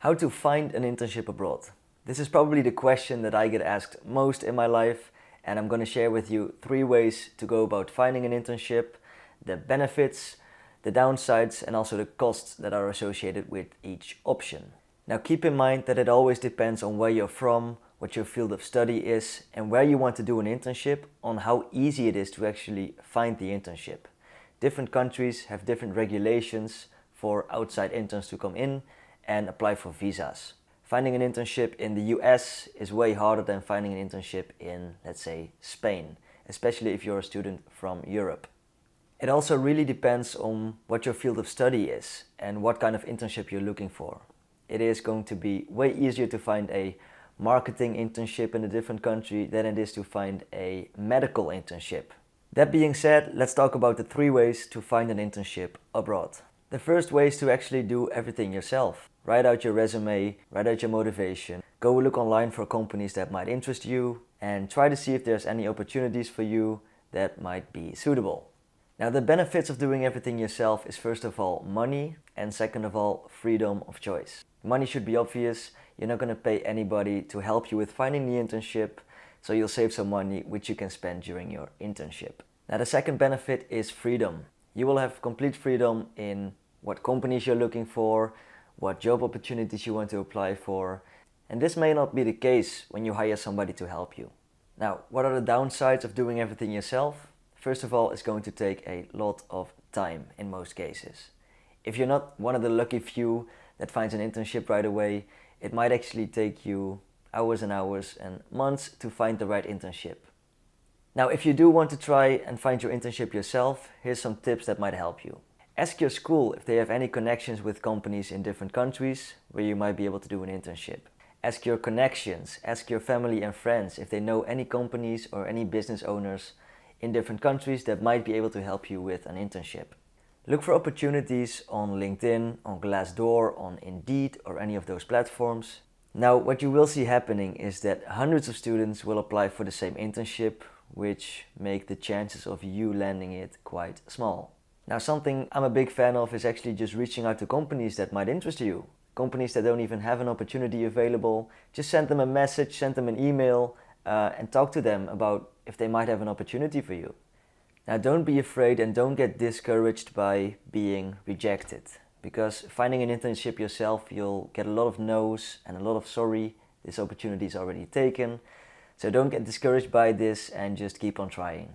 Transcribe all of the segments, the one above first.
How to find an internship abroad? This is probably the question that I get asked most in my life, and I'm going to share with you 3 ways to go about finding an internship, the benefits, the downsides, and also the costs that are associated with each option. Now keep in mind that it always depends on where you're from, what your field of study is, and where you want to do an internship, on how easy it is to actually find the internship. Different countries have different regulations for outside interns to come in and apply for visas. Finding an internship in the US is way harder than finding an internship in, let's say, Spain, especially if you're a student from Europe. It also really depends on what your field of study is and what kind of internship you're looking for. It is going to be way easier to find a marketing internship in a different country than it is to find a medical internship. That being said, let's talk about the 3 ways to find an internship abroad. The first way is to actually do everything yourself. Write out your resume, write out your motivation, go look online for companies that might interest you, and try to see if there's any opportunities for you that might be suitable. Now, the benefits of doing everything yourself is first of all money, and second of all freedom of choice. Money should be obvious. You're not going to pay anybody to help you with finding the internship, so you'll save some money which you can spend during your internship. Now, the second benefit is freedom. You will have complete freedom in what companies you're looking for, what job opportunities you want to apply for, and this may not be the case when you hire somebody to help you. Now, what are the downsides of doing everything yourself? First of all, it's going to take a lot of time in most cases. If you're not one of the lucky few that finds an internship right away, it might actually take you hours and hours and months to find the right internship. Now, if you do want to try and find your internship yourself, here's some tips that might help you. Ask your school if they have any connections with companies in different countries where you might be able to do an internship. Ask your connections, ask your family and friends if they know any companies or any business owners in different countries that might be able to help you with an internship. Look for opportunities on LinkedIn, on Glassdoor, on Indeed, or any of those platforms. Now, what you will see happening is that hundreds of students will apply for the same internship, which make the chances of you landing it quite small. Now, something I'm a big fan of is actually just reaching out to companies that might interest you. Companies that don't even have an opportunity available. Just send them a message, send them an email, and talk to them about if they might have an opportunity for you. Now, don't be afraid and don't get discouraged by being rejected. Because finding an internship yourself, you'll get a lot of no's and a lot of sorry, this opportunity is already taken. So don't get discouraged by this and just keep on trying.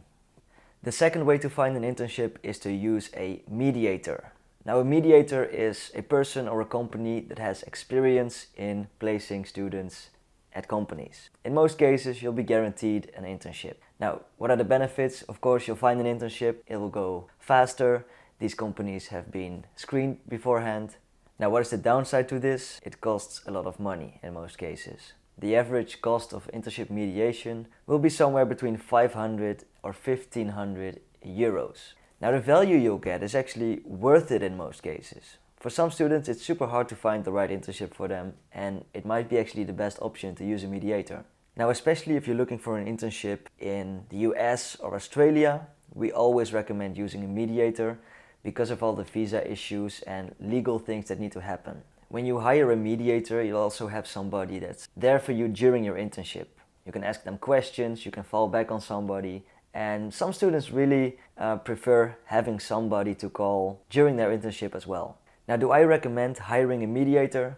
The second way to find an internship is to use a mediator. Now, a mediator is a person or a company that has experience in placing students at companies. In most cases, you'll be guaranteed an internship. Now, what are the benefits? Of course, you'll find an internship, it will go faster. These companies have been screened beforehand. Now, what is the downside to this? It costs a lot of money in most cases. The average cost of internship mediation will be somewhere between 500 or 1500 euros. Now, the value you'll get is actually worth it in most cases. For some students, it's super hard to find the right internship for them, and it might be actually the best option to use a mediator. Now, especially if you're looking for an internship in the US or Australia, we always recommend using a mediator because of all the visa issues and legal things that need to happen. When you hire a mediator, you'll also have somebody that's there for you during your internship. You can ask them questions, you can fall back on somebody, and some students really prefer having somebody to call during their internship as well. Now, do I recommend hiring a mediator?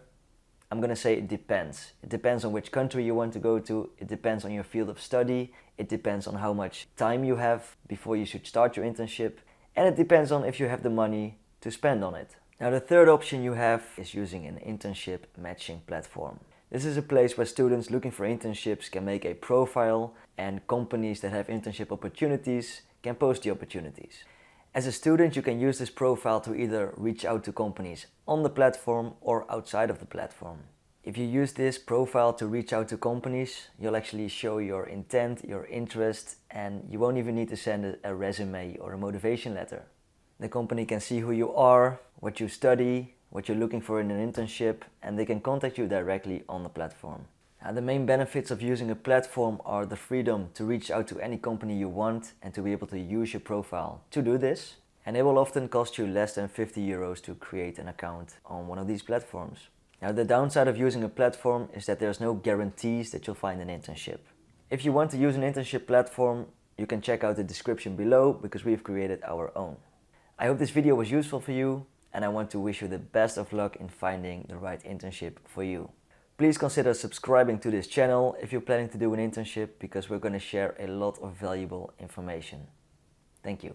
I'm going to say it depends. It depends on which country you want to go to, it depends on your field of study, it depends on how much time you have before you should start your internship, and it depends on if you have the money to spend on it. Now, the third option you have is using an internship-matching platform. This is a place where students looking for internships can make a profile, and companies that have internship opportunities can post the opportunities. As a student, you can use this profile to either reach out to companies on the platform or outside of the platform. If you use this profile to reach out to companies, you'll actually show your intent, your interest, and you won't even need to send a resume or a motivation letter. The company can see who you are, what you study, what you're looking for in an internship, and they can contact you directly on the platform. Now, the main benefits of using a platform are the freedom to reach out to any company you want and to be able to use your profile to do this. And it will often cost you less than 50 euros to create an account on one of these platforms. Now, the downside of using a platform is that there's no guarantees that you'll find an internship. If you want to use an internship platform, you can check out the description below because we've created our own. I hope this video was useful for you, and I want to wish you the best of luck in finding the right internship for you. Please consider subscribing to this channel if you're planning to do an internship, because we're going to share a lot of valuable information. Thank you.